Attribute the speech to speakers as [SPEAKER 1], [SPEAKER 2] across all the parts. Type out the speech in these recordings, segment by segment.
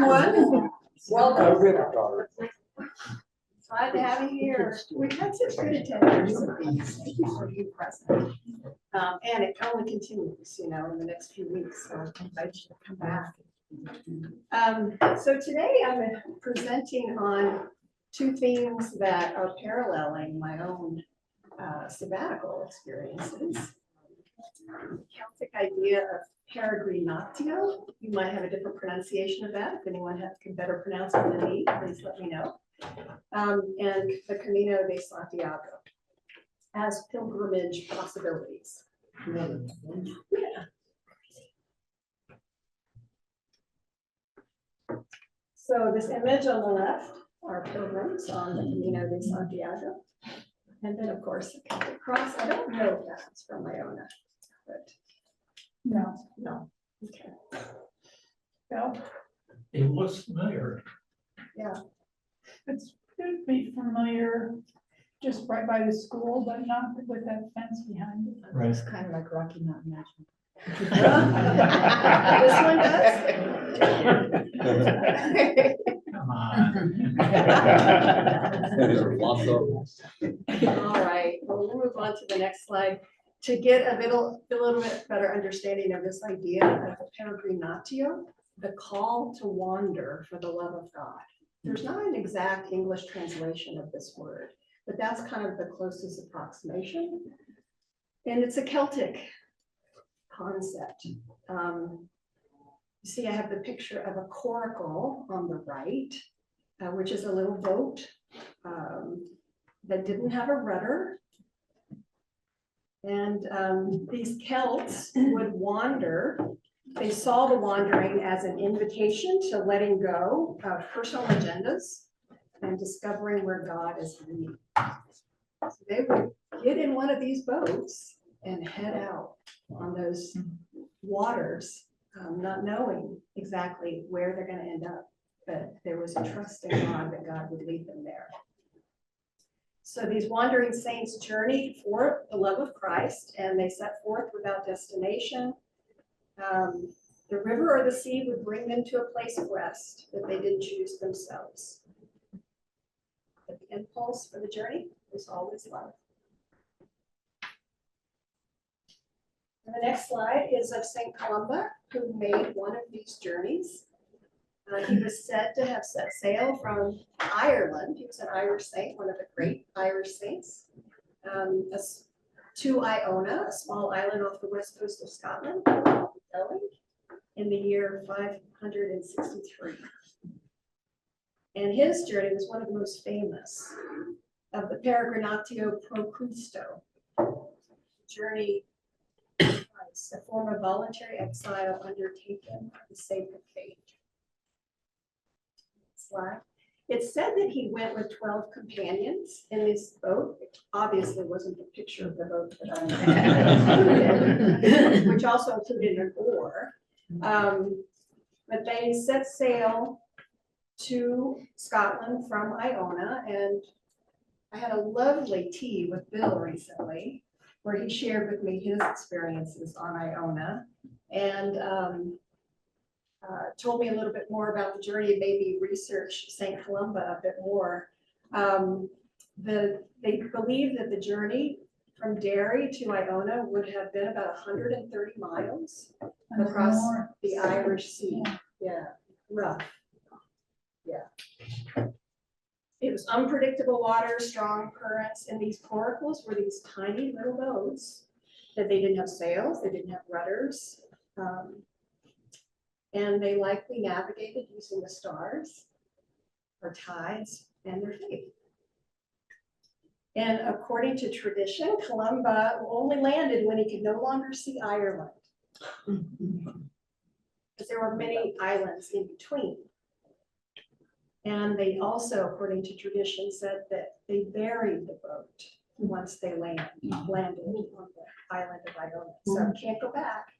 [SPEAKER 1] everyone. Welcome.
[SPEAKER 2] Welcome.
[SPEAKER 1] Glad to have you here. We've had such good attendance of these. Thank you for being present. And it only continues, you know, in the next few weeks. So I invite you to come back. So today I'm presenting on two themes that are paralleling my own sabbatical experiences. Celtic idea of Peregrinatio. You might have a different pronunciation of that. If anyone can better pronounce it than me, please let me know. And the Camino De Santiago as pilgrimage possibilities. Yeah. So this image on the left are pilgrims on the Camino De Santiago. And then, of course, the Celtic cross. I don't know if that's from Iona, but no. Okay. So,
[SPEAKER 3] It looks familiar.
[SPEAKER 1] yeah.
[SPEAKER 4] It could be familiar just right by the school, but not with that fence behind it.
[SPEAKER 3] Right.
[SPEAKER 2] It's kind of like Rocky Mountain National.
[SPEAKER 1] This one does?
[SPEAKER 3] Come on.
[SPEAKER 1] All right, well, we'll move on to the next slide to get a little bit better understanding of this idea of the Peregrinatio, the call to wander for the love of God. There's not an exact English translation of this word, but that's kind of the closest approximation. And it's a Celtic concept. You see, I have the picture of a coracle on the right, which is a little boat that didn't have a rudder. And these Celts would wander. They saw the wandering as an invitation to letting go of personal agendas and discovering where God is leading. So they would get in one of these boats and head out on those waters, not knowing exactly where they're going to end up, but there was a trust in God that God would lead them there. So these wandering saints journeyed for the love of Christ, and they set forth without destination. The river or the sea would bring them to a place of rest that they didn't choose themselves. But the impulse for the journey was always love. And the next slide is of St. Columba, who made one of these journeys. He was said to have set sail from Ireland. He was an Irish saint, one of the great Irish saints, to Iona, a small island off the west coast of Scotland, in the year 563. And his journey was one of the most famous of the Peregrinatio pro Christo. Journey was a form of voluntary exile undertaken for the sake of faith. It's said that he went with 12 companions in this boat. It obviously wasn't a picture of the boat that I included, which also included an oar. But they set sail to Scotland from Iona, and I had a lovely tea with Bill recently, where he shared with me his experiences on Iona, and told me a little bit more about the journey, made me research St. Columba a bit more. They believe that the journey from Derry to Iona would have been about 130 miles across the Irish Sea. Yeah, rough. Yeah. It was unpredictable water, strong currents, and these coracles were these tiny little boats that they didn't have sails, they didn't have rudders. And they likely navigated using the stars or tides and their faith. And according to tradition, Columba only landed when he could no longer see Ireland, because there were many islands in between. And they also, according to tradition, said that they buried the boat once they landed on the island of Iona. So can't go back,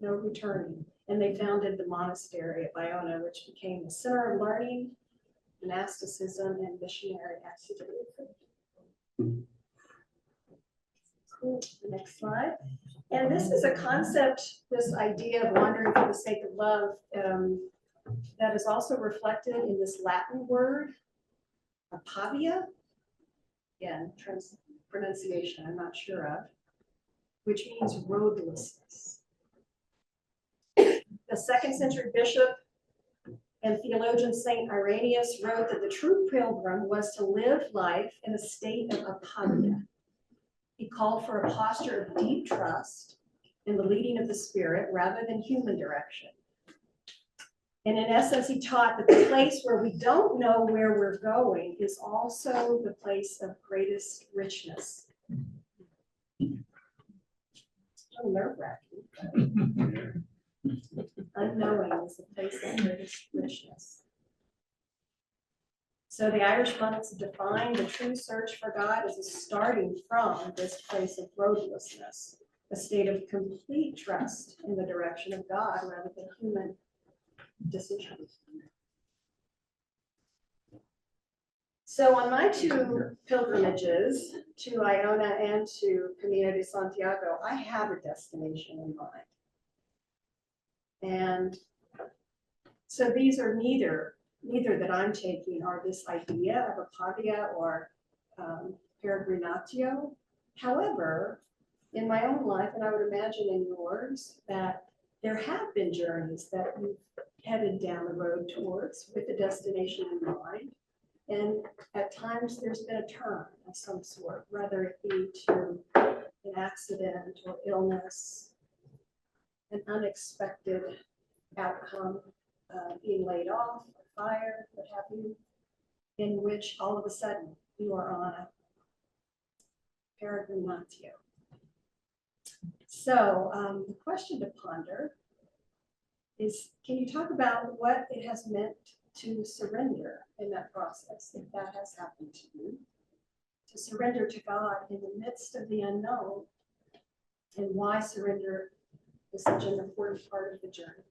[SPEAKER 1] no returning. And they founded the monastery of Iona, which became a center of learning, monasticism, and missionary activity. Cool. The next slide. And this is a concept, this idea of wandering for the sake of love, that is also reflected in this Latin word, apavia. Again, pronunciation I'm not sure of, which means roadlessness. The 2nd century bishop and theologian Saint Irenaeus wrote that the true pilgrim was to live life in a state of apavia. He called for a posture of deep trust in the leading of the Spirit rather than human direction. And in essence, he taught that the place where we don't know where we're going is also the place of greatest richness. So nerve-wracking. Unknowing is the place of greatest richness. So the Irish monks defined the true search for God as a starting from this place of roadlessness, a state of complete trust in the direction of God rather than human decisions. So on my 2 pilgrimages to Iona and to Camino de Santiago, I have a destination in mind. And so these are neither that I'm taking are this idea of apavia or peregrinatio. However, in my own life, and I would imagine in yours, that there have been journeys that you've headed down the road towards with a destination in mind. And at times there's been a turn of some sort, whether it be to an accident or illness, an unexpected outcome, being laid off, fired, what have you, in which all of a sudden you are on a peregrinatio. So the question to ponder is, can you talk about what it has meant to surrender in that process, if that has happened to you, to surrender to God in the midst of the unknown, and why surrender is such an important part of the journey?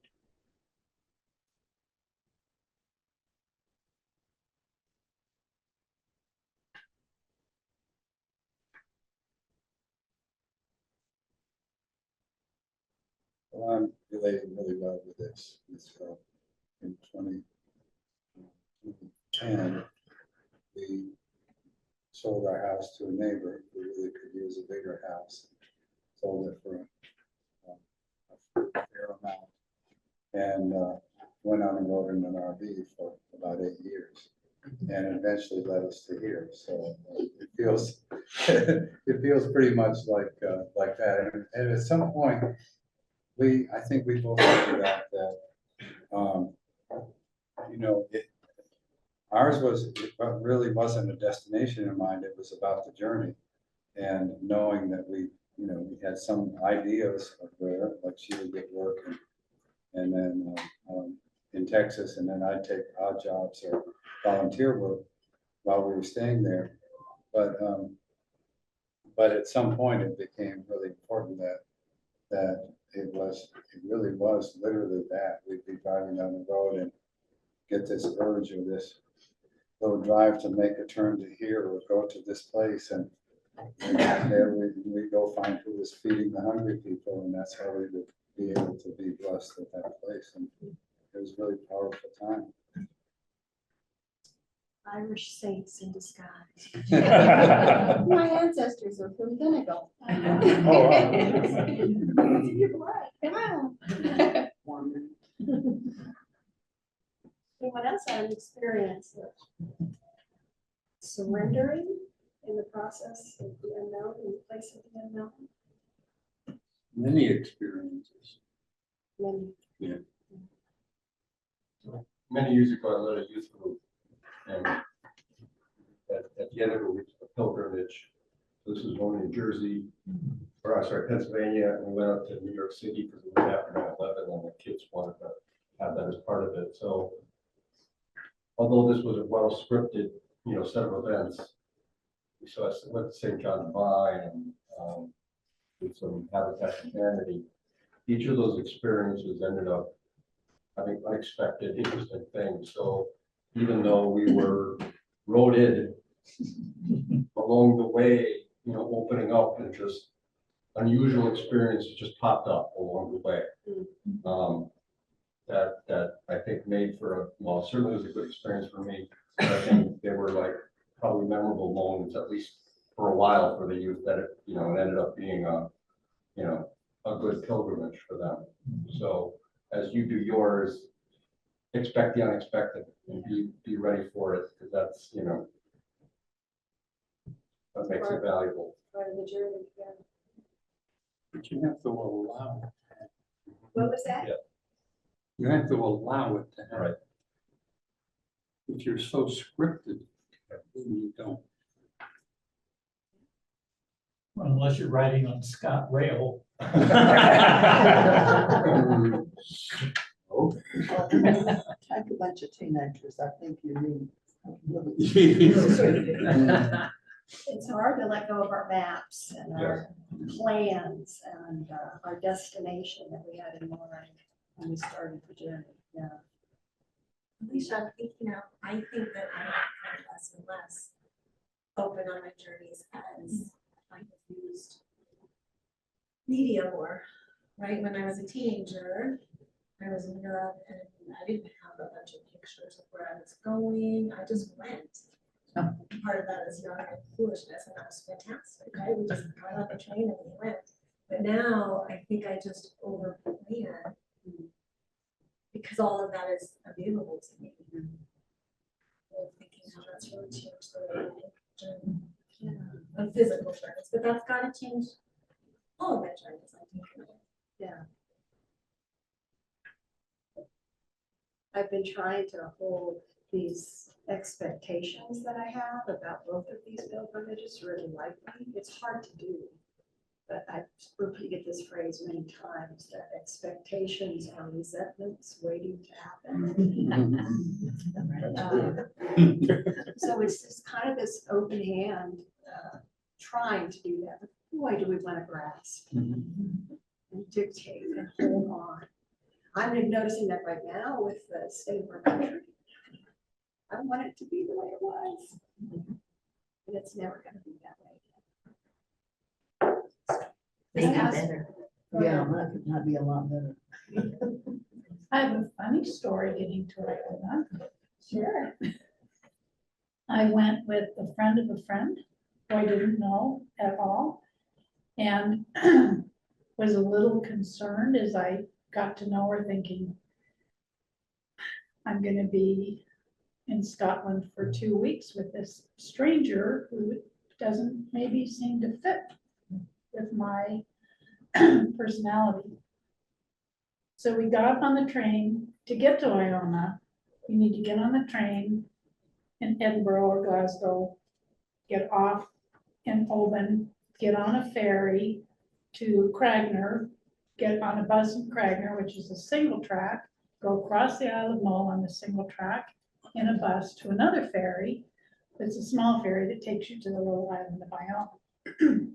[SPEAKER 5] Well, I'm relating really well with this. In 2010, we sold our house to a neighbor who really could use a bigger house. Sold it for a fair amount, and went on and rode in an RV for about 8 years, and eventually led us to here. So it feels it feels pretty much like that. And at some point, I think we both agree that you know, ours really wasn't a destination in mind. It was about the journey, and knowing that we had some ideas of where, like she would get work, and then in Texas, and then I'd take odd jobs or volunteer work while we were staying there. But at some point, it became really important that it really was literally that we'd be driving down the road and get this urge or this little drive to make a turn to here or go to this place, and there we go find who was feeding the hungry people, and that's how we would be able to be blessed at that place. And it was a really powerful time.
[SPEAKER 1] Irish saints in disguise.
[SPEAKER 2] My ancestors are from Senegal.
[SPEAKER 5] Oh, wow.
[SPEAKER 1] Your blood.
[SPEAKER 2] Wow.
[SPEAKER 1] Anyone else have an experience of surrendering in the process of the unknown, in the place of the unknown?
[SPEAKER 6] Many experiences.
[SPEAKER 1] Many.
[SPEAKER 6] Many years ago, I led a youth group, and at the end of it, we took a pilgrimage. This was going to New Jersey, Pennsylvania, and we went up to New York City because it was after 9/11, and the kids wanted to have that as part of it. So, although this was a well-scripted, set of events, so I went to St. John Divine and did some Habitat for Humanity. Each of those experiences ended up having unexpected, interesting things. So even though we were roaded along the way, opening up, and just unusual experiences just popped up along the way. that I think made for well, certainly was a good experience for me. But I think they were like probably memorable moments, at least for a while for the youth, that it, it ended up being a good pilgrimage for them. So as you do yours, expect the unexpected and be ready for it, because that's, that makes it valuable.
[SPEAKER 1] Part of the journey, yeah.
[SPEAKER 7] But you have to allow it.
[SPEAKER 1] What was that?
[SPEAKER 6] Yeah.
[SPEAKER 7] You have to allow it to happen.
[SPEAKER 6] Right.
[SPEAKER 7] If you're so scripted, then you don't.
[SPEAKER 3] Unless you're riding on Scott Rail.
[SPEAKER 8] Like a bunch of teenagers, I think you need.
[SPEAKER 1] It's hard to let go of our maps and our plans and our destination that we had in mind when we started the journey, yeah.
[SPEAKER 9] Felicia, I think that I'm less and less open on my journeys as I have used media more, right? When I was a teenager, I was in Europe and I didn't have a bunch of pictures of where I was going. I just went. Part of that is young and foolishness, and that was fantastic, right? We just got on the train and we went. But now I think I just over plan because all of that is available to me. I'm thinking how that's really changed the way I journey on physical journeys, but that's got to change all of my journeys, I think.
[SPEAKER 1] Yeah. I've been trying to hold these expectations that I have about both of these pilgrimages really lightly. It's hard to do, but I've repeated this phrase many times, that expectations are resentments waiting to happen. So it's just kind of this open hand, trying to do that, but boy, do we want to grasp and dictate and hold on. I'm noticing that right now with the state of our country. I want it to be the way it was. And it's never going to be that way.
[SPEAKER 8] Make it better. Yeah, that could not be a lot better.
[SPEAKER 4] I have a funny story getting to Iona.
[SPEAKER 1] Sure.
[SPEAKER 4] I went with a friend of a friend who I didn't know at all, and was a little concerned as I got to know her, thinking, I'm going to be in Scotland for 2 weeks with this stranger who doesn't maybe seem to fit with my personality. So we got on the train. To get to Iona, you need to get on the train in Edinburgh or Glasgow, get off in Oban, get on a ferry to Craignar, get on a bus in Craignar, which is a single track, go across the Isle of Mull on the single track in a bus to another ferry. It's a small ferry that takes you to the little island of Iona.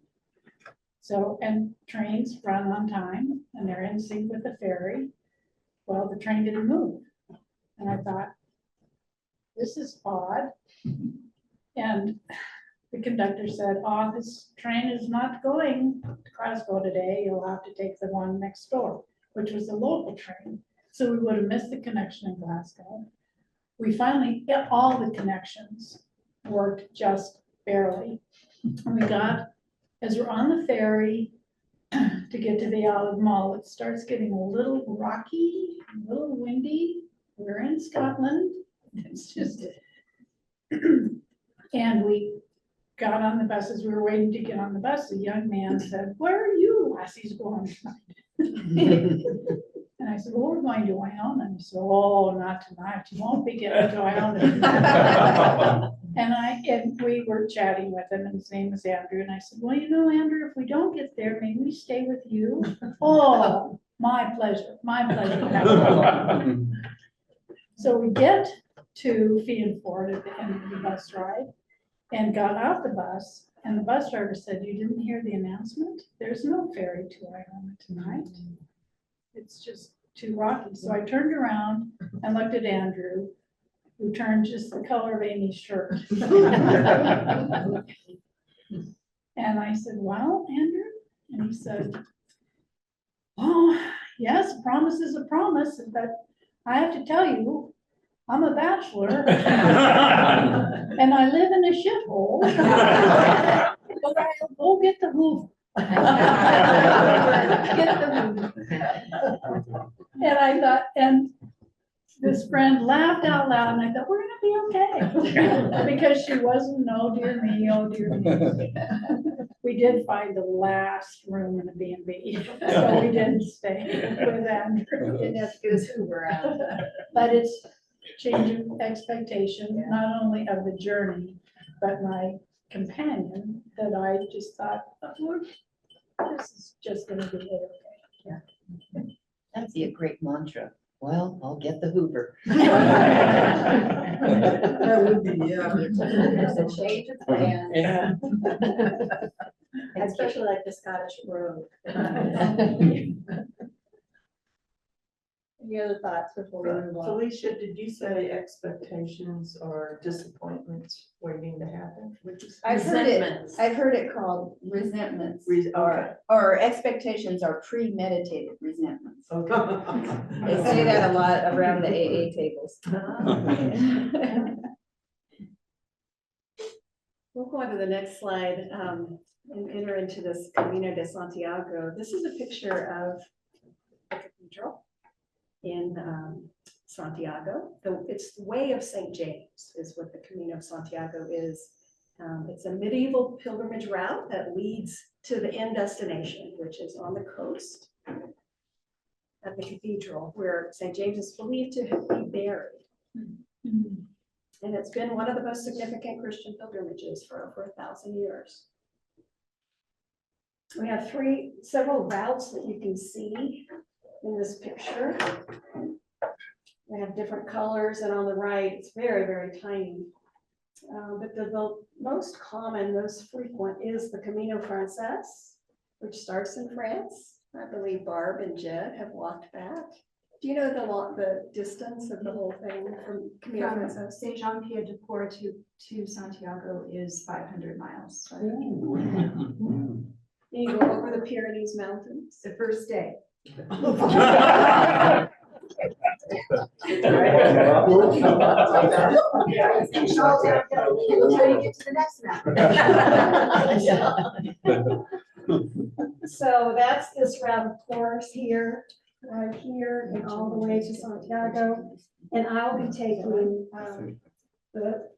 [SPEAKER 4] So, and trains run on time and they're in sync with the ferry. Well, the train didn't move. And I thought, this is odd. And the conductor said, oh, this train is not going to Glasgow today. You'll have to take the one next door, which was a local train. So we would have missed the connection in Glasgow. We finally, all the connections worked just barely. And we got, as we're on the ferry to get to the Isle of Mull, it starts getting a little rocky, a little windy. We're in Scotland. It's just, and we got on the bus. As we were waiting to get on the bus, a young man said, where are you lassies going tonight? And I said, well, we're going to Iona. And he said, oh, not tonight. You won't be getting to Iona. And we were chatting with him, and his name is Andrew. And I said, well, you know, Andrew, if we don't get there, may we stay with you? Oh, my pleasure, my pleasure. So we get to Fianford at the end of the bus ride and got off the bus. And the bus driver said, you didn't hear the announcement? There's no ferry to Iona tonight. It's just too rocky. So I turned around and looked at Andrew, who turned just the color of Amy's shirt. And I said, well, Andrew? And he said, oh, yes, a promise is a promise, but I have to tell you, I'm a bachelor. And I live in a shithole. But I'll go get the Hoover. Get the Hoover. And I thought, and this friend laughed out loud, and I thought, we're gonna be okay. Because she wasn't, oh dear me, oh dear me. We did find the last room in the B&B, so we didn't stay with Andrew.
[SPEAKER 1] Didn't have to get his Hoover out.
[SPEAKER 4] But it's changing expectation, not only of the journey, but my companion, that I just thought, oh, this is just gonna be okay.
[SPEAKER 8] That'd be a great mantra. Well, I'll get the Hoover.
[SPEAKER 2] That would be, yeah.
[SPEAKER 1] There's a change of plan.
[SPEAKER 8] Yeah.
[SPEAKER 1] Especially like the Scottish road. Any other thoughts before we move on?
[SPEAKER 8] Felicia, did you say expectations or disappointments waiting to happen? What'd you say?
[SPEAKER 2] I've heard it called resentments,
[SPEAKER 8] Okay.
[SPEAKER 2] or expectations are premeditated resentments.
[SPEAKER 8] Okay.
[SPEAKER 2] They say that a lot around the AA tables.
[SPEAKER 1] We'll go on to the next slide and enter into this Camino de Santiago. This is a picture of the cathedral in Santiago. It's the Way of St. James is what the Camino of Santiago is. It's a medieval pilgrimage route that leads to the end destination, which is on the coast at the cathedral where St. James is believed to have been buried. And it's been one of the most significant Christian pilgrimages for over 1,000 years. We have several routes that you can see in this picture. They have different colors, and on the right, it's very, very tiny. But the most common, most frequent is the Camino Frances, which starts in France. I believe Barb and Jed have walked back. Do you know the distance of the whole thing from Camino
[SPEAKER 10] From
[SPEAKER 1] Frances?
[SPEAKER 10] Saint Jean Pied de Port to Santiago is 500 miles.
[SPEAKER 1] You go over the Pyrenees Mountains.
[SPEAKER 10] The first day. Until you get to the next
[SPEAKER 1] So that's this route, of course, here, right here, and all the way to Santiago. And I'll be taking the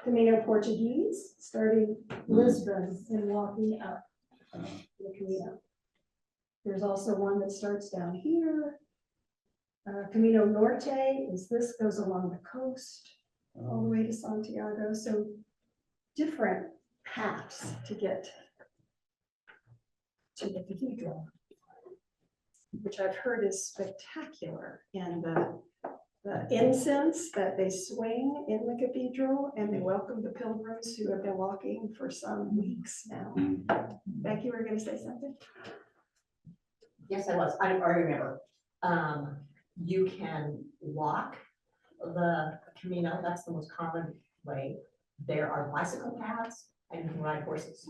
[SPEAKER 1] Camino Portuguese, starting Lisbon and walking up the Camino. There's also one that starts down here. Camino Norte goes along the coast all the way to Santiago. So different paths to get to the cathedral, which I've heard is spectacular. And the incense that they swing in the cathedral, and they welcome the pilgrims who have been walking for some weeks now. Becky, you were going to say something?
[SPEAKER 11] Yes, I was. I remember. You can walk the Camino. That's the most common way. There are bicycle paths, and you can ride horses.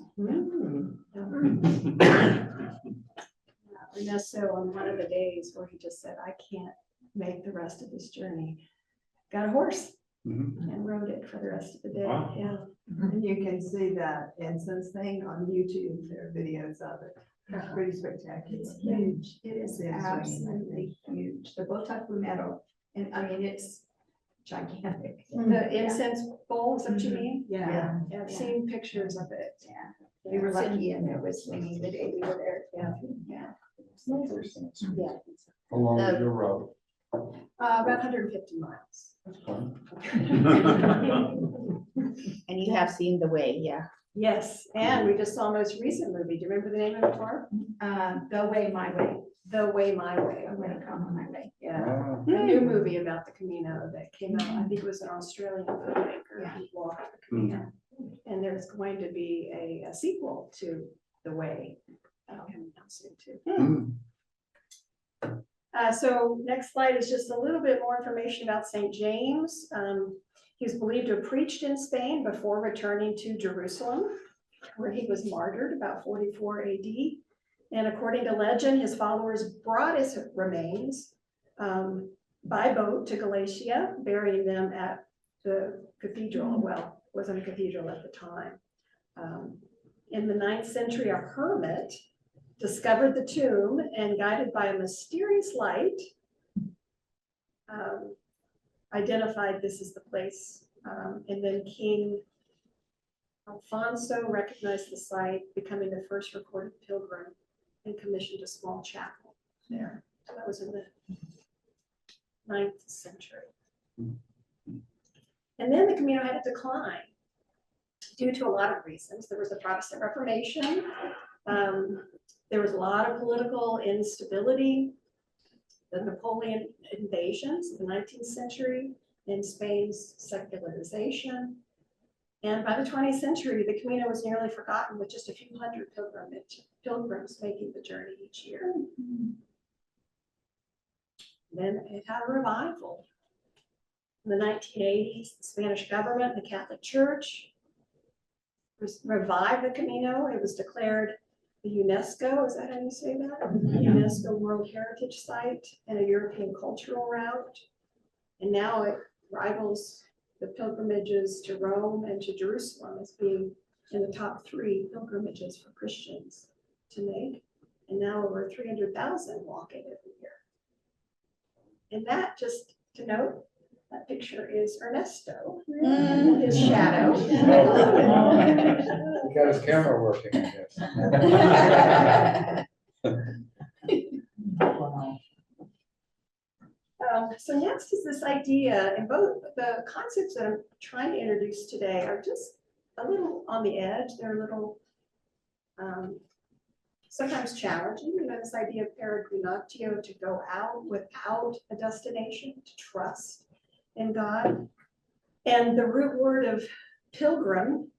[SPEAKER 1] Ernesto, on one of the days where he just said, I can't make the rest of this journey, got a horse and rode it for the rest of the day.
[SPEAKER 5] Wow.
[SPEAKER 1] Yeah.
[SPEAKER 8] And you can see that incense thing on YouTube. There are videos of it. It's pretty spectacular.
[SPEAKER 10] It's huge. It is absolutely huge. The Bota Fumero, and I mean, it's gigantic.
[SPEAKER 1] The incense bowl, is that what you mean?
[SPEAKER 10] Yeah.
[SPEAKER 1] Yeah, I've seen pictures of it.
[SPEAKER 10] Yeah. We were lucky and it was swinging the day we were there.
[SPEAKER 1] Yeah.
[SPEAKER 10] Yeah.
[SPEAKER 1] Yeah.
[SPEAKER 7] How long is your route?
[SPEAKER 1] About 150 miles.
[SPEAKER 7] That's fine.
[SPEAKER 2] And you have seen the way, yeah.
[SPEAKER 1] Yes, and we just saw a most recent movie. Do you remember the name of it, Barb?
[SPEAKER 10] The Way, My Way.
[SPEAKER 1] The Way, My Way.
[SPEAKER 10] The Way, Come My Way.
[SPEAKER 1] Yeah, a new movie about the Camino that came out. I think it was an Australian filmmaker who walked the Camino. And there's going to be a sequel to The Way. Coming out soon too. So next slide is just a little bit more information about St. James. He was believed to have preached in Spain before returning to Jerusalem, where he was martyred about 44 AD. And according to legend, his followers brought his remains by boat to Galatia, burying them at the cathedral. Well, it wasn't a cathedral at the time. In the 9th century, a hermit discovered the tomb and, guided by a mysterious light, identified this as the place. And then King Alfonso recognized the site, becoming the first recorded pilgrim, and commissioned a small chapel there. So that was in the 9th century. And then the Camino had to decline due to a lot of reasons. There was the Protestant Reformation. There was a lot of political instability, the Napoleon invasions of the 19th century, and Spain's secularization. And by the 20th century, the Camino was nearly forgotten, with just a few hundred pilgrims making the journey each year. Then it had a revival. In the 1980s, the Spanish government and the Catholic Church revived the Camino. It was declared the UNESCO, is that how you say that? UNESCO World Heritage Site and a European cultural route. And now it rivals the pilgrimages to Rome and to Jerusalem as being in the top 3 pilgrimages for Christians to make. And now over 300,000 walk it every year. And that, just to note, that picture is Ernesto, his shadow.
[SPEAKER 5] He got his camera working, I guess.
[SPEAKER 8] Wow.
[SPEAKER 1] So next is this idea, and both the concepts that I'm trying to introduce today are just a little on the edge. They're a little sometimes challenging. You know, this idea of peregrinatio, to go out without a destination, to trust in God. And the root word of pilgrim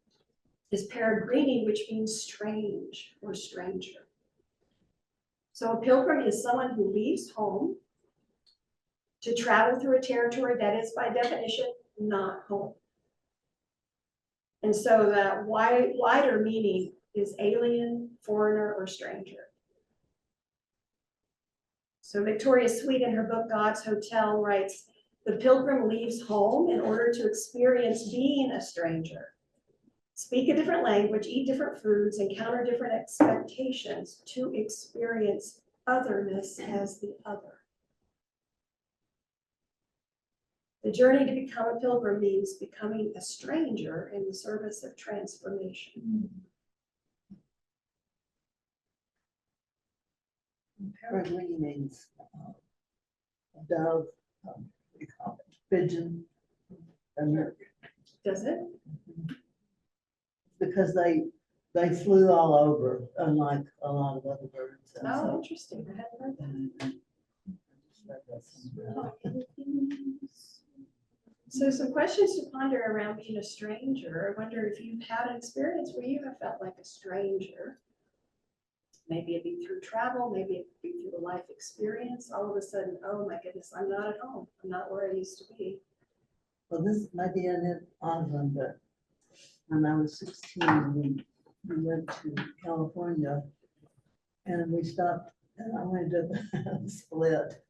[SPEAKER 1] is peregrini, which means strange or stranger. So a pilgrim is someone who leaves home to travel through a territory that is by definition not home. And so that wider meaning is alien, foreigner, or stranger. So Victoria Sweet, in her book God's Hotel, writes, the pilgrim leaves home in order to experience being a stranger, speak a different language, eat different foods, encounter different expectations, to experience otherness as the other. The journey to become a pilgrim means becoming a stranger in the service of transformation.
[SPEAKER 8] Peregrine means dove, we call it pigeon. And
[SPEAKER 1] Does it?
[SPEAKER 8] because they flew all over, unlike a lot of other birds. And
[SPEAKER 1] Oh,
[SPEAKER 8] so-
[SPEAKER 1] interesting. I hadn't heard that. So some questions to ponder around being a stranger. I wonder if you've had an experience where you have felt like a stranger. Maybe it'd be through travel, maybe it'd be through a life experience. All of a sudden, oh my goodness, I'm not at home. I'm not where I used to be.
[SPEAKER 8] Well, this might be an odd one, but when I was 16, we went to California and we stopped and I went to Split.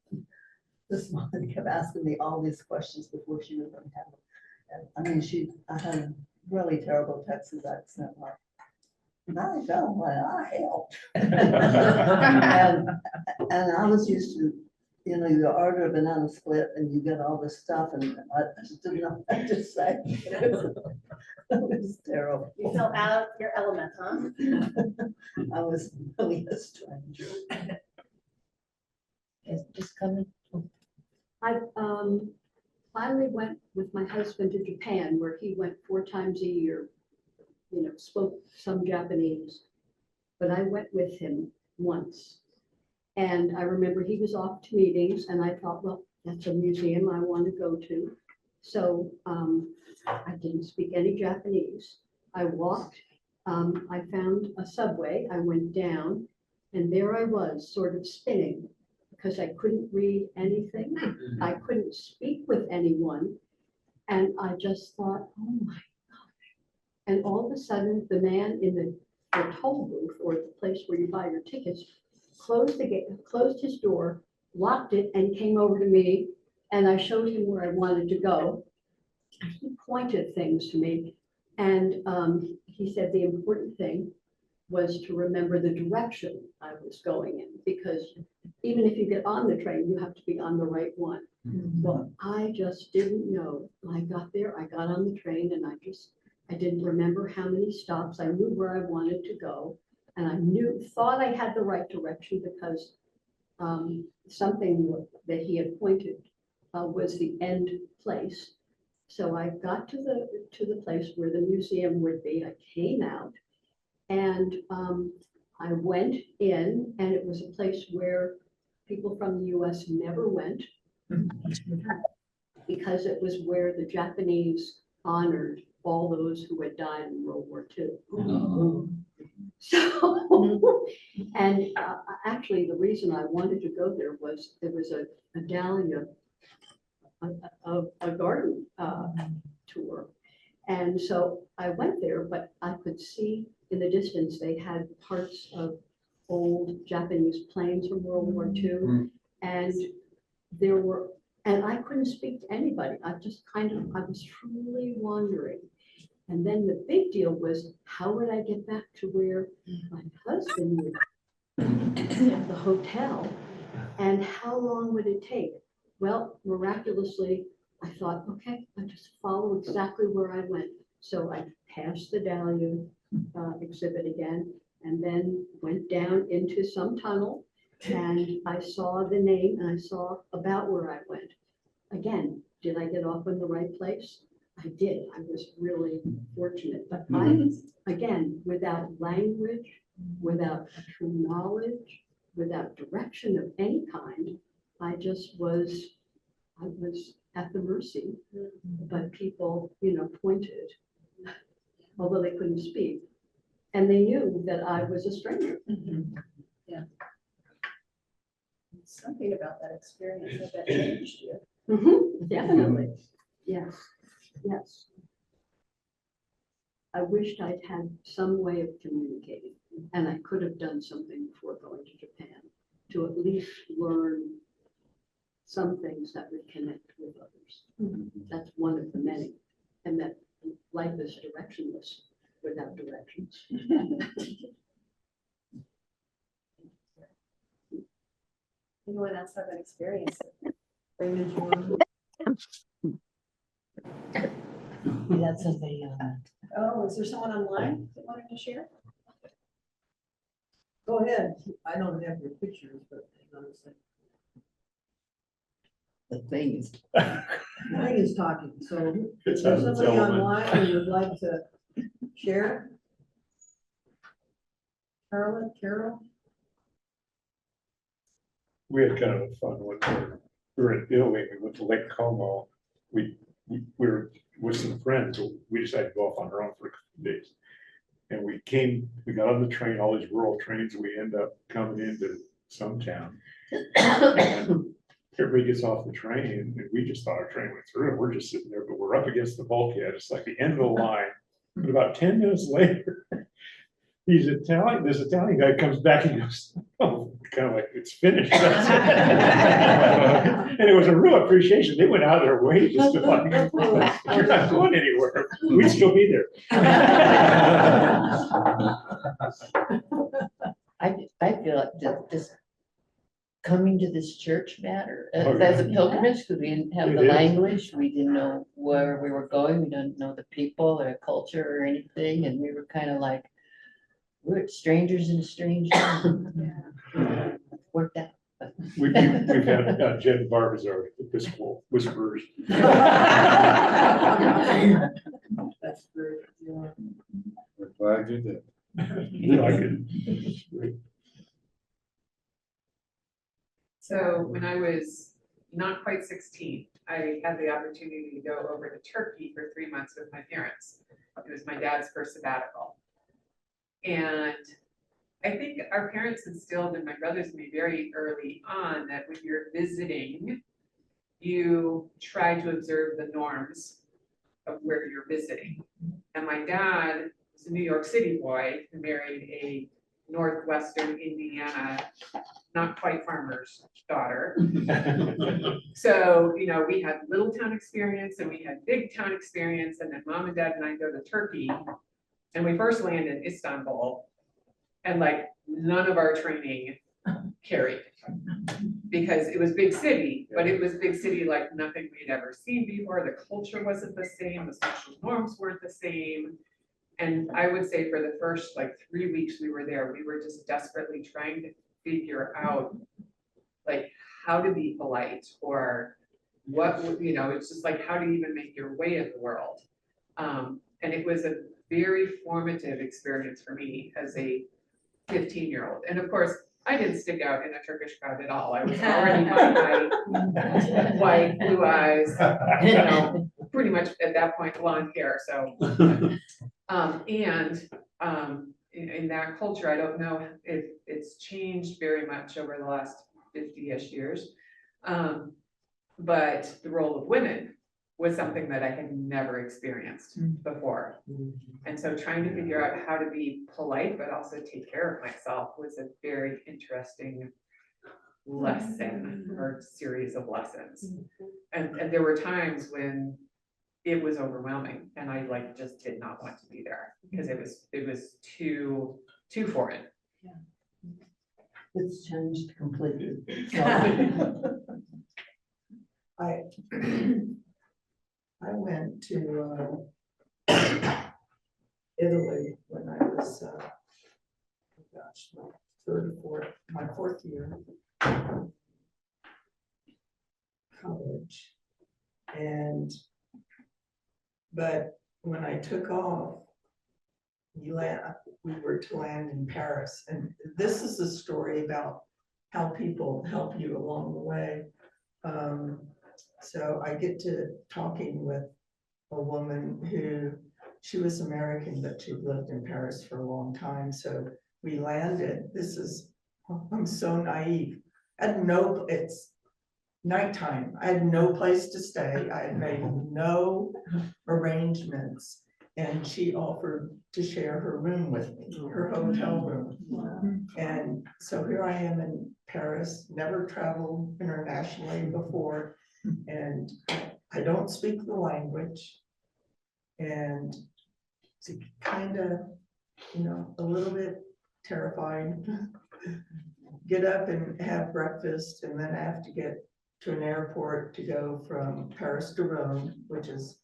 [SPEAKER 8] This woman kept asking me all these questions before she was going to have them. And, I mean, I had a really terrible Texas accent, like, I don't want I help. And I was used to, you know, you order a banana split and you get all this stuff and I just didn't know what to say. It was terrible.
[SPEAKER 1] You felt out of your element, huh?
[SPEAKER 8] I was really a stranger.
[SPEAKER 2] Just coming.
[SPEAKER 12] I finally went with my husband to Japan, where he went 4 times a year, you know, spoke some Japanese, but I went with him once. And I remember he was off to meetings and I thought, well, that's a museum I want to go to. So I didn't speak any Japanese. I walked, I found a subway, I went down, and there I was sort of spinning because I couldn't read anything. I couldn't speak with anyone. And I just thought, oh my gosh. And all of a sudden, the man in the toll booth, or the place where you buy your tickets, closed the gate, closed his door, locked it, and came over to me And I showed him where I wanted to go. He pointed things to me, and he said the important thing was to remember the direction I was going in, because even if you get on the train, you have to be on the right one. Well, I just didn't know. I got there, I got on the train, and I didn't remember how many stops. I knew where I wanted to go, and I thought I had the right direction because something that he had pointed was the end place. So I got to the place where the museum would be. I came out, and I went in, and it was a place where people from the US never went, because it was where the Japanese honored all those who had died in World War II. So, and actually, the reason I wanted to go there was there was a dahlia, a garden tour. And so I went there, but I could see in the distance, they had parts of old Japanese planes from World War II. And and I couldn't speak to anybody. I was truly wandering. And then the big deal was, how would I get back to where my husband would, the hotel, and how long would it take? Well, miraculously, I thought, okay, I'll just follow exactly where I went. So I passed the Dahlia exhibit again, and then went down into some tunnel, and I saw the name, and I saw about where I went. Again, did I get off in the right place? I did. I was really fortunate. But again, without language, without true knowledge, without direction of any kind, I was at the mercy. But people, pointed, although they couldn't speak. And they knew that I was a stranger.
[SPEAKER 1] Yeah. Something about that experience that changed you.
[SPEAKER 12] Definitely. Yes. Yes. I wished I'd had some way of communicating, and I could have done something before going to Japan to at least learn some things that would connect with others. That's one of the many, and that life is directionless without directions.
[SPEAKER 1] Anyone else have an experience?
[SPEAKER 8] That's something.
[SPEAKER 1] Oh, is there someone online that wanted to share?
[SPEAKER 8] Go ahead. I don't have your pictures, but hang on a second.
[SPEAKER 13] The thing is.
[SPEAKER 8] Mine is talking, so
[SPEAKER 7] It's
[SPEAKER 8] is there
[SPEAKER 7] out of its
[SPEAKER 8] somebody
[SPEAKER 7] element.
[SPEAKER 8] online who would like to share? Carol?
[SPEAKER 7] We had kind of a fun one. We were in Italy, we went to Lake Como. We were with some friends, so we decided to go off on our own for a couple of days. And we got on the train, all these rural trains, and we end up coming into some town. And everybody gets off the train, and we just thought our train went through, and we're just sitting there, but we're up against the bulkhead. It's like the end of the line. But about 10 minutes later, this Italian guy comes back and goes, oh, kind of like, it's finished. That's it. And it was a real appreciation. They went out of their way just to like, you're not going anywhere. We'd still be there.
[SPEAKER 13] I feel like this coming to this church matter
[SPEAKER 7] Oh,
[SPEAKER 13] as a
[SPEAKER 7] yeah.
[SPEAKER 13] pilgrimage, because we didn't have
[SPEAKER 7] It
[SPEAKER 13] the
[SPEAKER 7] is.
[SPEAKER 13] language, we didn't know where we were going, we didn't know the people or culture or anything, and we were kind of like, we're strangers in a strange land. Worked out.
[SPEAKER 7] We've had Jen Barbizar, Episcopal Whisperers.
[SPEAKER 8] That's great. Yeah.
[SPEAKER 5] We're glad you did.
[SPEAKER 7] Like it.
[SPEAKER 14] So when I was not quite 16, I had the opportunity to go over to Turkey for 3 months with my parents. It was my dad's first sabbatical. And I think our parents instilled in my brothers and me very early on that when you're visiting, you try to observe the norms of where you're visiting. And my dad was a New York City boy who married a northwestern Indiana, not quite farmer's daughter. So, you know, we had little town experience and we had big town experience, and then mom and dad and I go to Turkey. And we first land in Istanbul, and like none of our training carried. Because it was big city, but it was big city like nothing we'd ever seen before. The culture wasn't the same, the social norms weren't the same. And I would say for the first like 3 weeks we were there, we were just desperately trying to figure out like how to be polite, or what, you know, it's just like how to even make your way in the world. And it was a very formative experience for me as a 15-year-old. And of course, I didn't stick out in a Turkish crowd at all. I was already white, blue eyes, you know, pretty much at that point blonde hair. So, in that culture, I don't know if it's changed very much over the last 50-ish years. But the role of women was something that I had never experienced before. And so trying to figure out how to be polite, but also take care of myself was a very interesting lesson or series of lessons. And there were times when it was overwhelming and I like just did not want to be there because it was too foreign.
[SPEAKER 8] It's changed completely. I went to Italy when I was, my fourth year college. But when I took off, we were to land in Paris. And this is a story about how people help you along the way. So I get to talking with a woman who, she was American, but she lived in Paris for a long time. So we landed, I'm so naive. It's nighttime. I had no place to stay. I had made no arrangements. And she offered to share her room with me, her hotel room. And so here I am in Paris, never traveled internationally before. And I don't speak the language, and it's kind of, you know, a little bit terrifying. Get up and have breakfast, and then I have to get to an airport to go from Paris to Rome, which is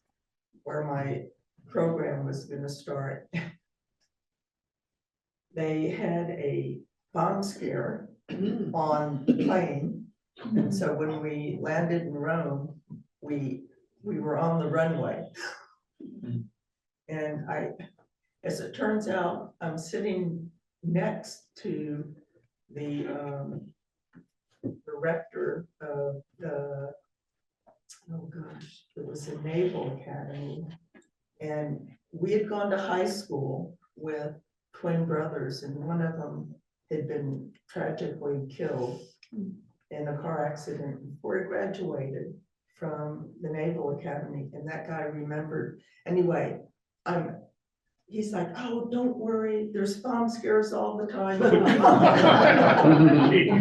[SPEAKER 8] where my program was going to start. They had a bomb scare on the plane. And so when we landed in Rome, we were on the runway. And as it turns out, I'm sitting next to the rector of the, it was a Naval Academy. And we had gone to high school with twin brothers, and one of them had been tragically killed in a car accident before he graduated from the Naval Academy, and that guy remembered. Anyway, he's like, oh, don't worry, there's bomb scares all the time.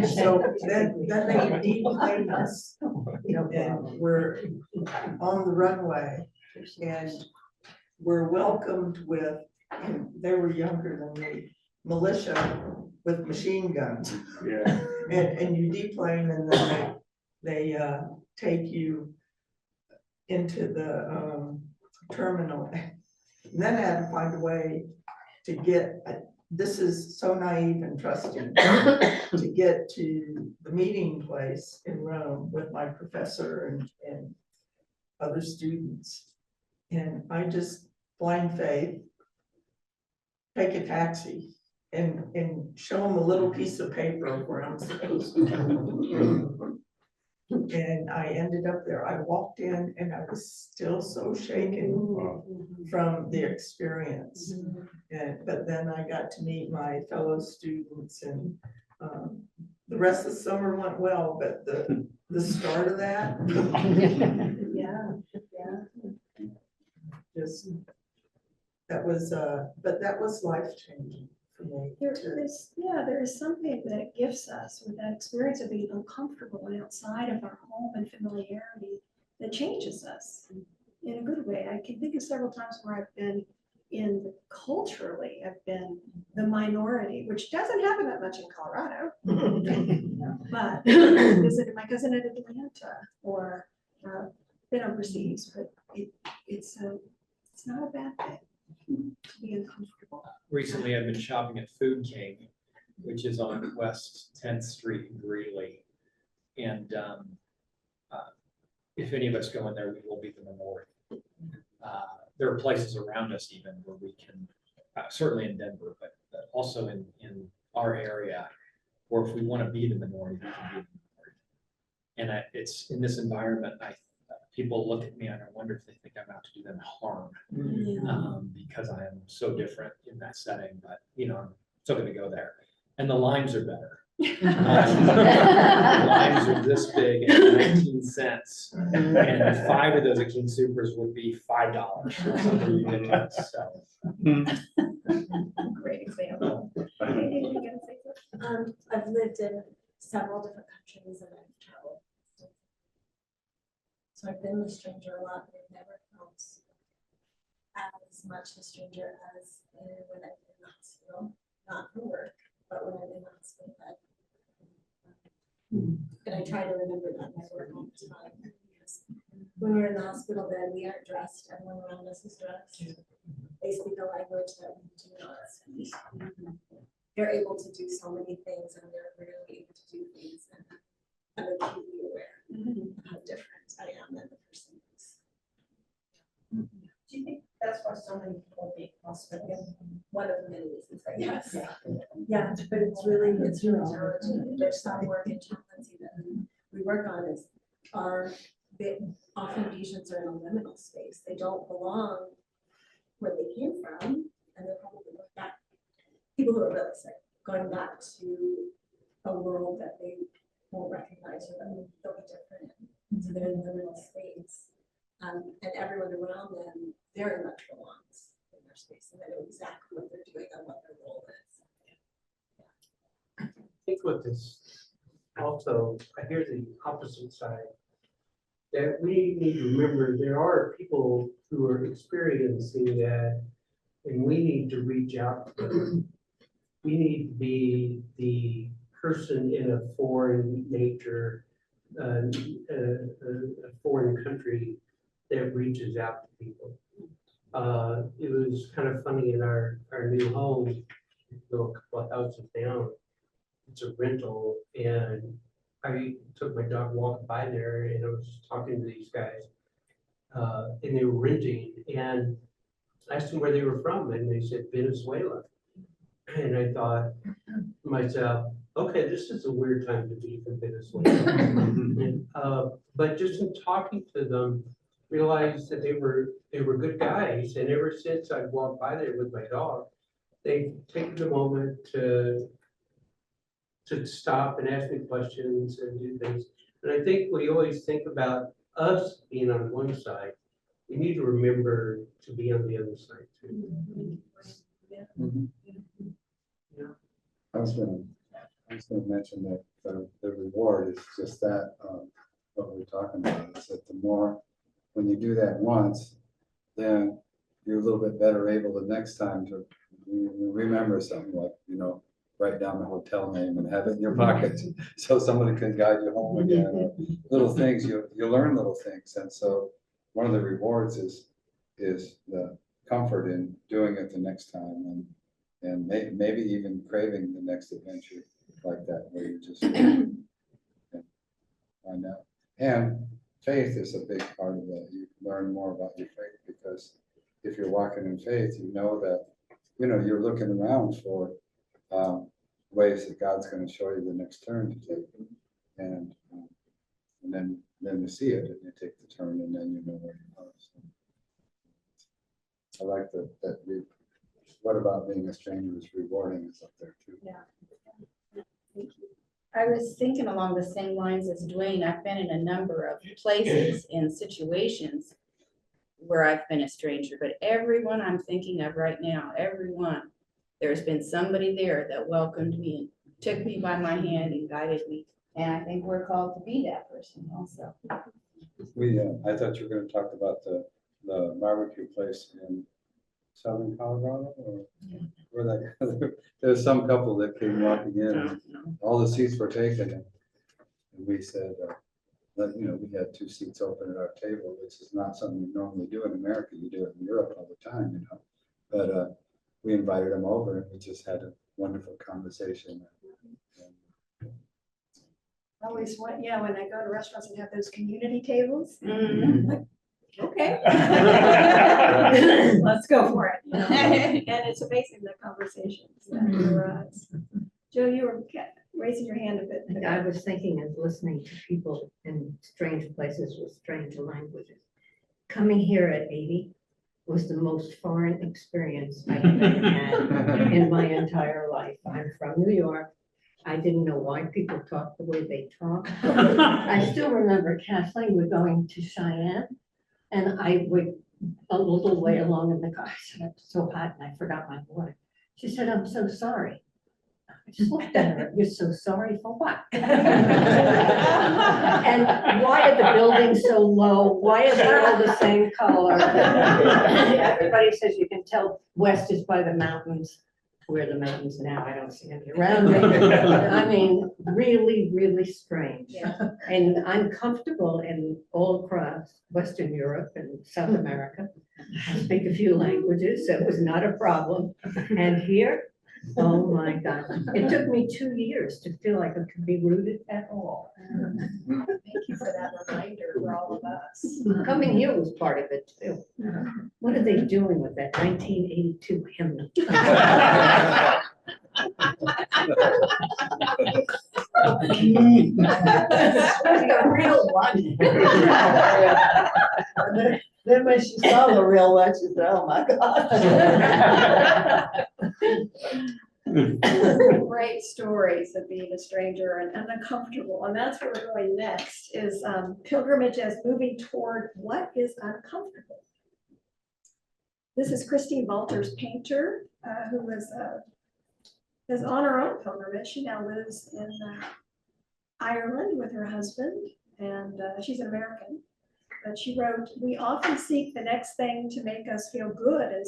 [SPEAKER 8] So then they deplaned us, and we're on the runway, and we're welcomed with, and they were younger than me, militia with machine guns.
[SPEAKER 7] Yeah.
[SPEAKER 8] And you deplane, and then they take you into the terminal. And then I had to find a way to get, this is so naive and trusting, to get to the meeting place in Rome with my professor and other students. And I just, blind faith, take a taxi and show them a little piece of paper where I'm supposed to go. And I ended up there. I walked in and I was still so shaken from the experience. But then I got to meet my fellow students, and the rest of the summer went well, but the start of that, just, that was life changing for me.
[SPEAKER 10] way.
[SPEAKER 1] There is, yeah, there is something that it gives us with that experience of being uncomfortable and outside of our home and familiarity that changes us in a good way. I can think of several times where I've been culturally, I've been the minority, which doesn't happen that much in Colorado. But visited my cousin in Atlanta or been overseas, but it's not a bad thing to be uncomfortable.
[SPEAKER 15] Recently, I've been shopping at Food King, which is on West 10th Street in Greeley. And if any of us go in there, we will be the minority. There are places around us even where we can, certainly in Denver, but also in our area, where if we want to be the minority, we can be the minority. And it's in this environment, people look at me and I wonder if they think I'm out to do them harm, because I am so different in that setting. But I'm still going to go there, and the limes are better. The limes are this big and 19 cents, and 5 of those at King Soopers would be $5 or something ridiculous. So,
[SPEAKER 1] Great example.
[SPEAKER 9] I've lived in several different countries and I've traveled. So I've been the stranger a lot, but I've never felt as much a stranger as when I've been in the hospital, not for work, but when I'm in the hospital bed. And I try to remember that in my work all the time, because when we're in the hospital bed, we aren't dressed, everyone around us is dressed. They speak a language that we do not speak. They're able to do so many things, and they're really able to do things, and I'm acutely aware of how different I am than the person is.
[SPEAKER 11] Do you think that's why so many people leave hospitals?
[SPEAKER 9] One of the many reasons, I guess. Yeah, but it's really challenging. There's some work in chaplaincy that we work on often patients are in a liminal space. They don't belong where they came from, and they're probably going back. People who are really sick, going back to a world that they won't recognize or that they'll be different in. So they're in a liminal space. And everyone around them very much belongs in their space, and they know exactly what they're doing and what their role is.
[SPEAKER 16] I think with this, also, I hear the opposite side, that we need to remember there are people who are experiencing that, and we need to reach out to them. We need to be the person in a foreign nature, a foreign country that reaches out to people. It was kind of funny in our new home, a couple of houses down, it's a rental, and I took my dog walking by there and I was talking to these guys, and they were renting, and I asked them where they were from, and they said Venezuela. And I thought to myself, okay, this is a weird time to be from Venezuela. And, but just in talking to them, realized that they were good guys, and ever since I walked by there with my dog, they've taken the moment to stop and ask me questions and do things. And I think we always think about us being on one side. We need to remember to be on the other side too.
[SPEAKER 5] Yeah. I was gonna mention that the reward is just that, what we're talking about, is that the more, when you do that once, then you're a little bit better able the next time to remember something like, write down the hotel name and have it in your pocket so somebody can guide you home again. Or little things, you learn little things. And so one of the rewards is the comfort in doing it the next time, and maybe even craving the next adventure like that, where you just find out. And faith is a big part of that. You learn more about your faith, because if you're walking in faith, you know that, you're looking around for ways that God's going to show you the next turn to take, and then you see it, and you take the turn, and then you know where you are. So I like that. What about being a stranger is rewarding is up there too.
[SPEAKER 2] Yeah. I was thinking along the same lines as Dwayne. I've been in a number of places and situations where I've been a stranger, but everyone I'm thinking of right now, everyone there's been somebody there that welcomed me, took me by my hand and guided me. And I think we're called to be that person also.
[SPEAKER 5] I thought you were gonna talk about the barbecue place in southern Colorado, or where that, there's some couple that came walking in, and all the seats were taken, and we said, that, you know, we had 2 seats open at our table, which is not something you normally do in America, you do it in Europe all the time, you know. But we invited them over, and we just had a wonderful conversation.
[SPEAKER 1] Always want, yeah, when I go to restaurants and have those community tables.
[SPEAKER 2] Mhm.
[SPEAKER 1] Okay. Let's go for it. You know? And it's amazing the conversations that arise. Joe, you were raising your hand a bit.
[SPEAKER 12] I was thinking of listening to people in strange places with strange languages. Coming here at 80 was the most foreign experience I've ever had in my entire life. I'm from New York. I didn't know why people talk the way they talk. I still remember Kathleen, we're going to Cheyenne, and I would a little way along in the car. I said, it's so hot, and I forgot my water. She said, I'm so sorry. I just looked at her, you're so sorry for what? And why are the buildings so low? Why are they all the same color? Everybody says you can tell west is by the mountains. Where the mountains now, I don't see any around me. I mean, really, really strange.
[SPEAKER 1] Yeah.
[SPEAKER 12] And I'm comfortable in all across Western Europe and South America. I speak a few languages, so it was not a problem. And here, oh my God, it took me 2 years to feel like I could be rooted at all.
[SPEAKER 1] Thank you for that reminder for all of us.
[SPEAKER 12] Coming here was part of it too. What are they doing with that 1982 hymn?
[SPEAKER 8] The real one. Then when she saw the real one, she said, oh my God.
[SPEAKER 1] Great stories of being a stranger and uncomfortable, and that's where we're going next, is pilgrimage as moving toward what is uncomfortable. This is Christine Walters, painter, who was on her own pilgrimage. She now lives in Ireland with her husband, and she's an American. But she wrote, we often seek the next thing to make us feel good, and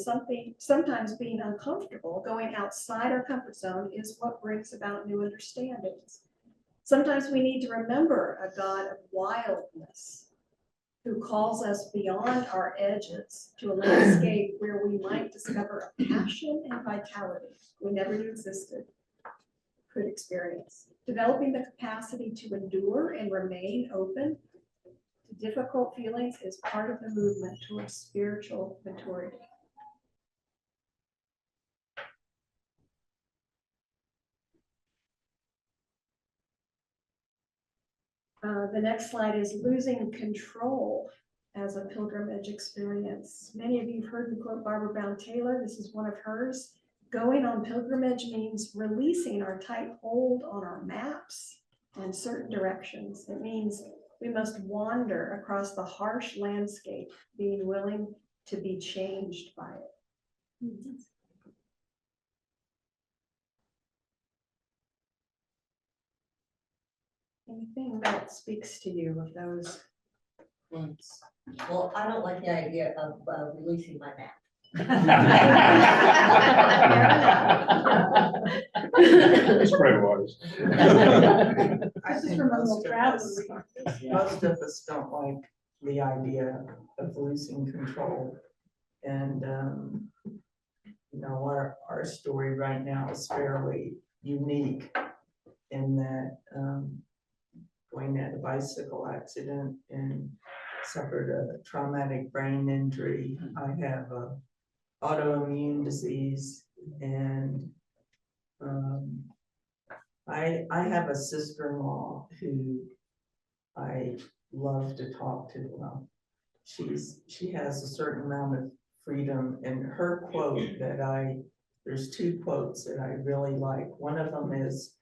[SPEAKER 1] sometimes being uncomfortable, going outside our comfort zone, is what brings about new understandings. Sometimes we need to remember a God of wildness who calls us beyond our edges to a landscape where we might discover a passion and vitality we never knew existed, could experience. Developing the capacity to endure and remain open to difficult feelings is part of the movement towards spiritual maturity. The next slide is losing control as a pilgrimage experience. Many of you have heard me quote Barbara Brown Taylor. This is one of hers. Going on pilgrimage means releasing our tight hold on our maps and certain directions. It means we must wander across the harsh landscape, being willing to be changed by it. Mm-hmm. Anything that speaks to you of those words?
[SPEAKER 11] Well, I don't like the idea of releasing my map.
[SPEAKER 7] Spread wise.
[SPEAKER 4] This is from a travel.
[SPEAKER 17] Most of us don't like the idea of losing control. And, you know, our story right now is fairly unique in that Dwayne had a bicycle accident and suffered a traumatic brain injury. I have a autoimmune disease, and I have a sister-in-law who I love to talk to. Well, she has a certain amount of freedom, and her quote there's 2 quotes that I really like. One of them is,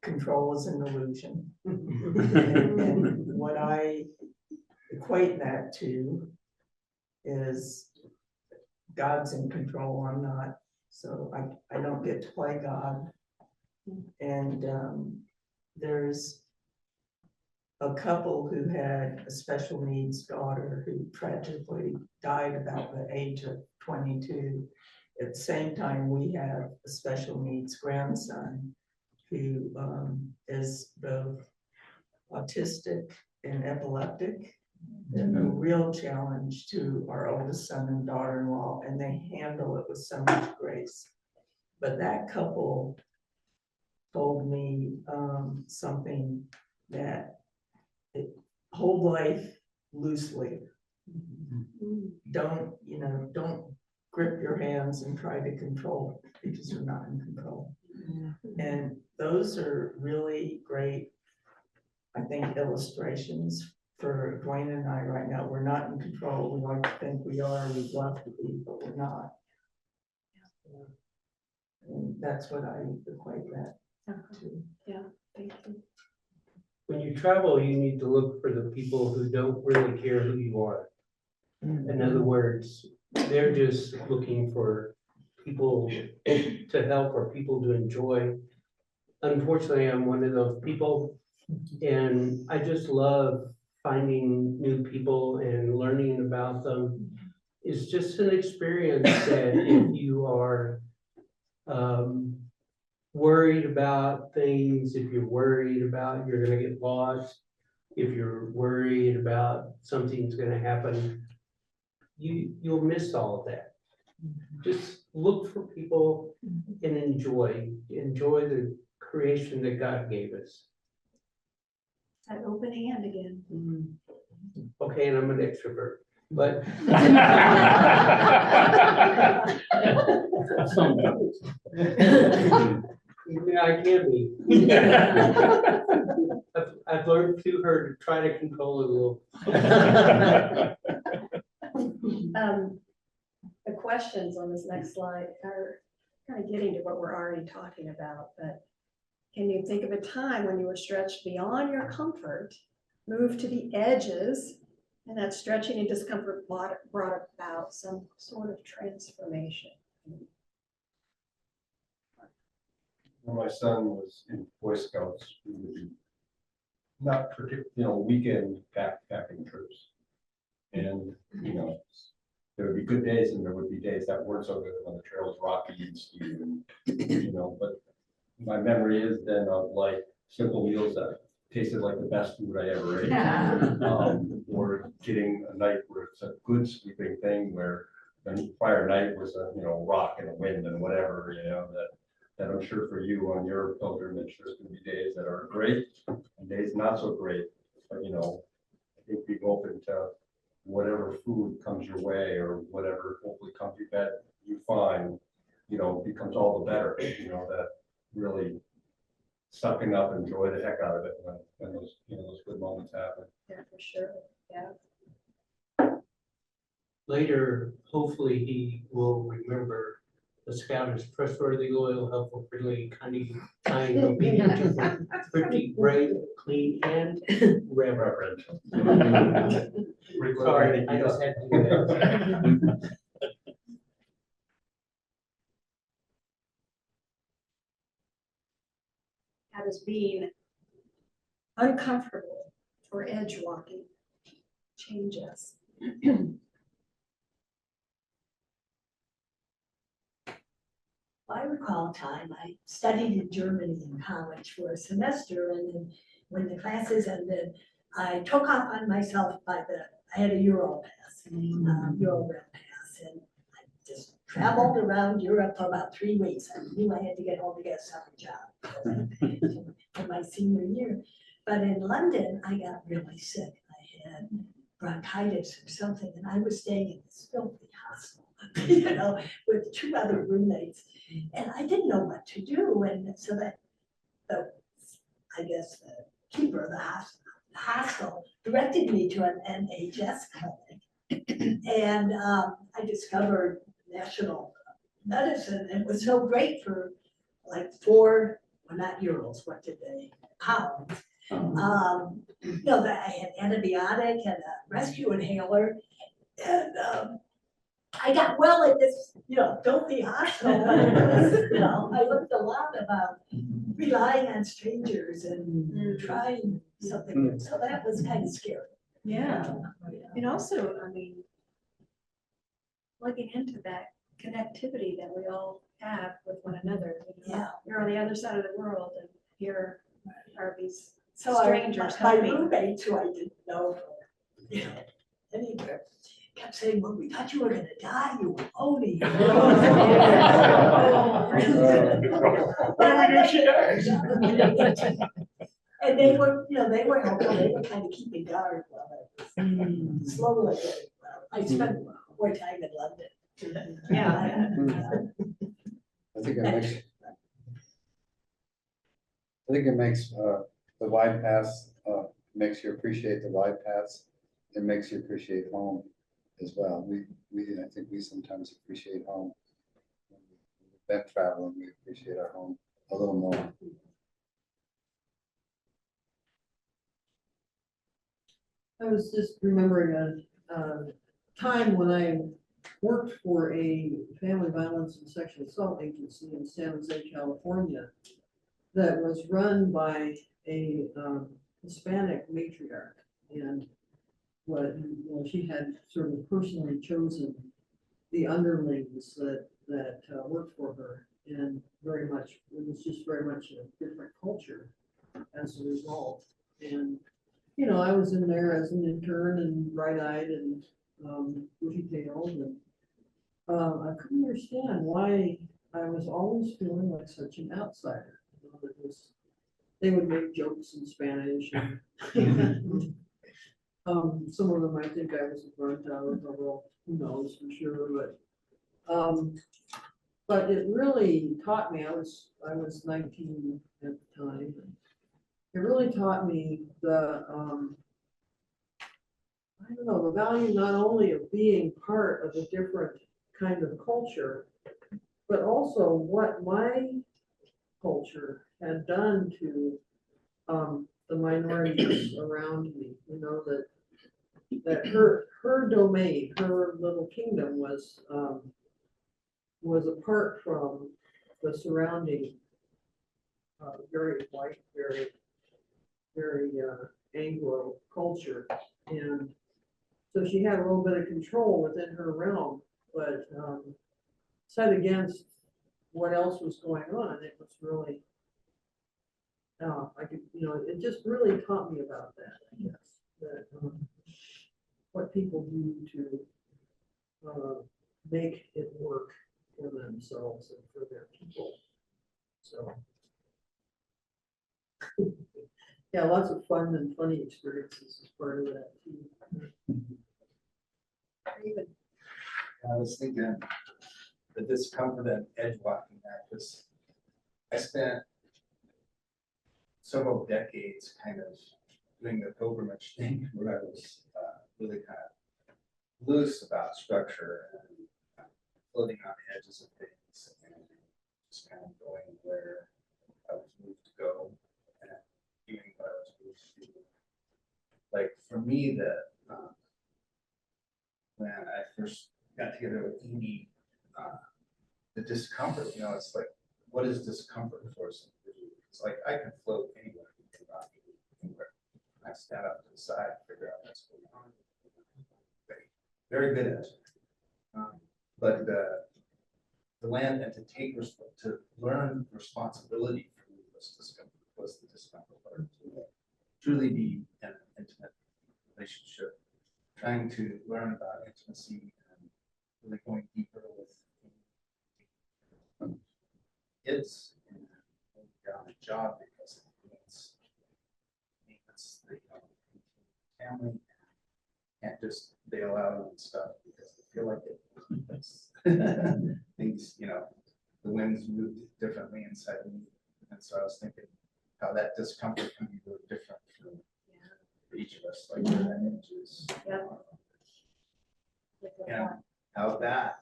[SPEAKER 17] control is an illusion. And what I equate that to is God's in control, I'm not. So I don't get to play God. And there's a couple who had a special needs daughter who tragically died about the age of 22. At the same time, we have a special needs grandson who is both autistic and epileptic. And a real challenge to our oldest son and daughter-in-law, and they handle it with so much grace. But that couple told me something that hold life loosely. Don't grip your hands and try to control it, because you're not in control. And those are really great, I think, illustrations for Dwayne and I right now. We're not in control. We like to think we are, we'd love to be, but we're not. And that's what I equate that to.
[SPEAKER 1] Yeah, thank you.
[SPEAKER 16] When you travel, you need to look for the people who don't really care who you are. In other words, they're just looking for people to help or people to enjoy. Unfortunately, I'm one of those people, and I just love finding new people and learning about them. It's just an experience that if you are worried about things, if you're worried about you're gonna get lost, if you're worried about something's gonna happen, you'll miss all of that. Just look for people and enjoy the creation that God gave us.
[SPEAKER 1] That open hand again.
[SPEAKER 16] Okay, and I'm an extrovert, but yeah, I can be. I've learned through her to try to control it a little.
[SPEAKER 1] The questions on this next slide are kind of getting to what we're already talking about, but can you think of a time when you were stretched beyond your comfort, moved to the edges, and that stretching and discomfort brought about some sort of transformation?
[SPEAKER 6] When my son was in Boy Scouts, we would do not particular, weekend backpacking trips. And, there would be good days and there would be days that weren't so good when the trail was rocky and steep and, but my memory is then of like simple meals that tasted like the best food I ever ate. Or getting a night where it's a good sleeping thing where the prior night was a, rock and a wind and whatever, that I'm sure for you on your pilgrimage, there's gonna be days that are great and days not so great. But, I think being open to whatever food comes your way or whatever hopefully comfy bed you find, becomes all the better, that really sucking up, enjoy the heck out of it when those, those good moments happen.
[SPEAKER 1] Yeah, for sure. Yeah.
[SPEAKER 16] Later, hopefully he will remember the scout is trustworthy, loyal, helpful, friendly, kind, obedient, pretty, brave, clean, and reverent. Sorry, I just had to do that.
[SPEAKER 1] How does being uncomfortable or edge walking change us?
[SPEAKER 18] I recall a time I studied in Germany in college for a semester, and then when the classes ended, I took off on myself I had a Euro pass, Euro rail pass, and I just traveled around Europe for about 3 weeks. I knew I had to get home to get a summer job for my senior year. But in London, I got really sick. I had bronchitis or something, and I was staying in this filthy hostel, with 2 other roommates. And I didn't know what to do. And so the keeper of the hostel directed me to an NHS clinic. And I discovered national medicine. It was so great for like 4, well, not euros, what did they, pounds. That I had antibiotic and a rescue inhaler. And I got well at this, filthy hostel, but it was, I learned a lot about relying on strangers and trying something, so that was kind of scary.
[SPEAKER 10] Yeah, and also, I mean, plugging into that connectivity that we all have with one another.
[SPEAKER 18] Yeah.
[SPEAKER 10] You're on the other side of the world and here are these
[SPEAKER 18] So
[SPEAKER 10] strangers
[SPEAKER 18] my
[SPEAKER 10] helping.
[SPEAKER 18] roommates, who I didn't know, anywhere, kept saying, well, we thought you were gonna die, you were only. And they were, they were helpful, they were kind of keeping guard while I was slowly getting well. I spent more time in London.
[SPEAKER 10] Yeah.
[SPEAKER 5] I think it makes the wide paths, makes you appreciate the wide paths. It makes you appreciate home as well. I think we sometimes appreciate home. When we've been traveling, we appreciate our home a little more.
[SPEAKER 19] I was just remembering a time when I worked for a family violence and sexual assault agency in San Jose, California, that was run by a Hispanic matriarch. And she had sort of personally chosen the underlings that worked for her, and it was just very much a different culture as a result. And I was in there as an intern and bright-eyed and bushy-tailed, and I couldn't understand why I was always feeling like such an outsider. They would make jokes in Spanish, and some of them I think I was burnt out of, well, who knows for sure, but it really taught me. I was 19 at the time. It really taught me the the value not only of being part of a different kind of culture, but also what my culture had done to the minorities around me. That her domain, her little kingdom was apart from the surrounding very white, very Anglo culture, and so she had a little bit of control within her realm, but set against what else was going on, it was really, it just really taught me about that, I guess, that what people do to make it work for themselves and for their people. So, yeah, lots of fun and funny experiences as part of that too.
[SPEAKER 20] I was thinking the discomfort and edge walking that, because I spent several decades kind of doing the pilgrimage thing where I was really kind of loose about structure and floating on the edges of things and just kind of going where I was moved to go and doing what I was moved to do. Like for me, when I first got together with Edie, the discomfort, it's like, what is discomfort for us? It's like I can float anywhere, anywhere. I stand up to the side, figure out what's going on. Very good at it. But the land and to learn responsibility for me was the discomfort part. To truly be in an intimate relationship, trying to learn about intimacy and really going deeper with kids and on a job because it means the family can't just bail out on stuff because they feel like it. Things, the winds moved differently inside me, and so I was thinking how that discomfort can be really different for each of us, like where that edge is. And how that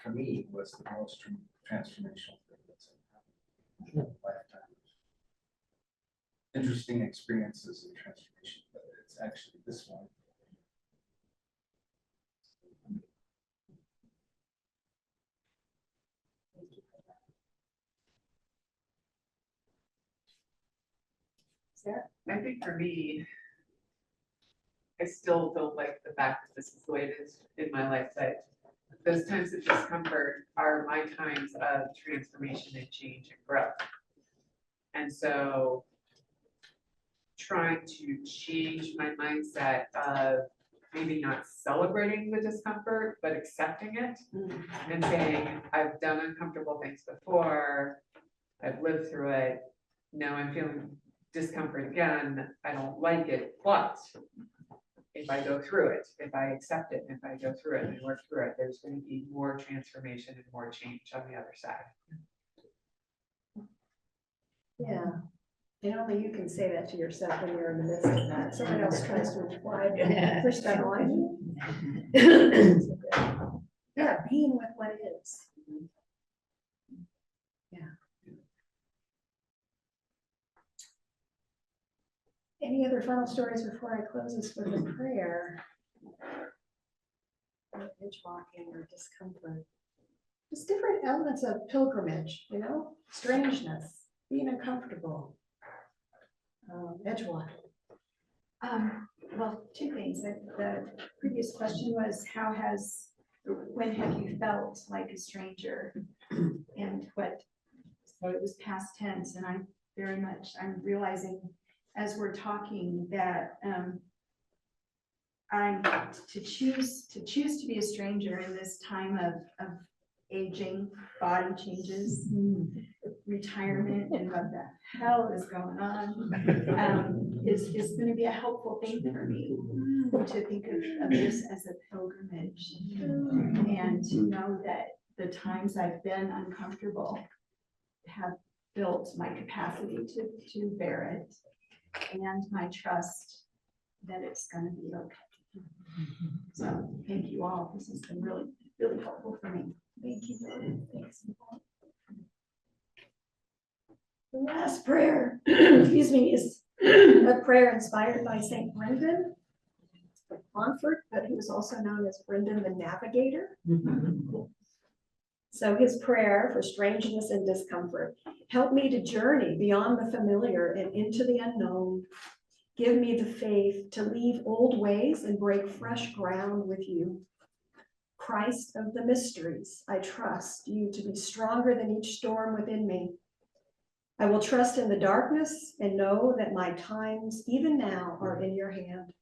[SPEAKER 20] for me was the most transformational thing that's happened in my lifetime. Interesting experiences and transformation, but it's actually this one.
[SPEAKER 1] Sarah?
[SPEAKER 14] I think for me, I still don't like the fact that this is the way it is in my life, but those times of discomfort are my times of transformation and change and growth. And so trying to change my mindset of maybe not celebrating the discomfort, but accepting it and saying, I've done uncomfortable things before, I've lived through it, now I'm feeling discomfort again, I don't like it, but if I go through it, if I accept it, if I go through it and work through it, there's going to be more transformation and more change on the other side.
[SPEAKER 1] Yeah, and only you can say that to yourself when you're in the midst of that. Someone else tries to apply and push that on you. Yeah, being with what is. Yeah. Any other final stories before I close this with a prayer? Edge walking or discomfort. Just different elements of pilgrimage, you know, strangeness, being uncomfortable, edge walking.
[SPEAKER 10] Well, two things. The previous question was, when have you felt like a stranger? And so it was past tense, and I'm realizing as we're talking that I'm to choose to be a stranger in this time of aging, body changes, retirement, and what the hell is going on, is going to be a helpful thing for me to think of this as a pilgrimage, and to know that the times I've been uncomfortable have built my capacity to bear it, and my trust that it's going to be okay. So thank you all. This has been really, really helpful for me. Thank you. Thanks.
[SPEAKER 1] The last prayer, excuse me, is a prayer inspired by Saint Brendan of Montfort, but who is also known as Brendan the Navigator. So his prayer for strangeness and discomfort: help me to journey beyond the familiar and into the unknown. Give me the faith to leave old ways and break fresh ground with you. Christ of the mysteries, I trust you to be stronger than each storm within me. I will trust in the darkness and know that my times, even now, are in your hand.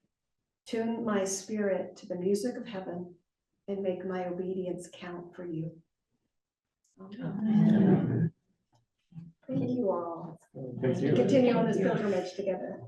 [SPEAKER 1] Tune my spirit to the music of heaven and make my obedience count for you. Amen. Thank you all.
[SPEAKER 7] Thank you.
[SPEAKER 1] Continue on this pilgrimage together.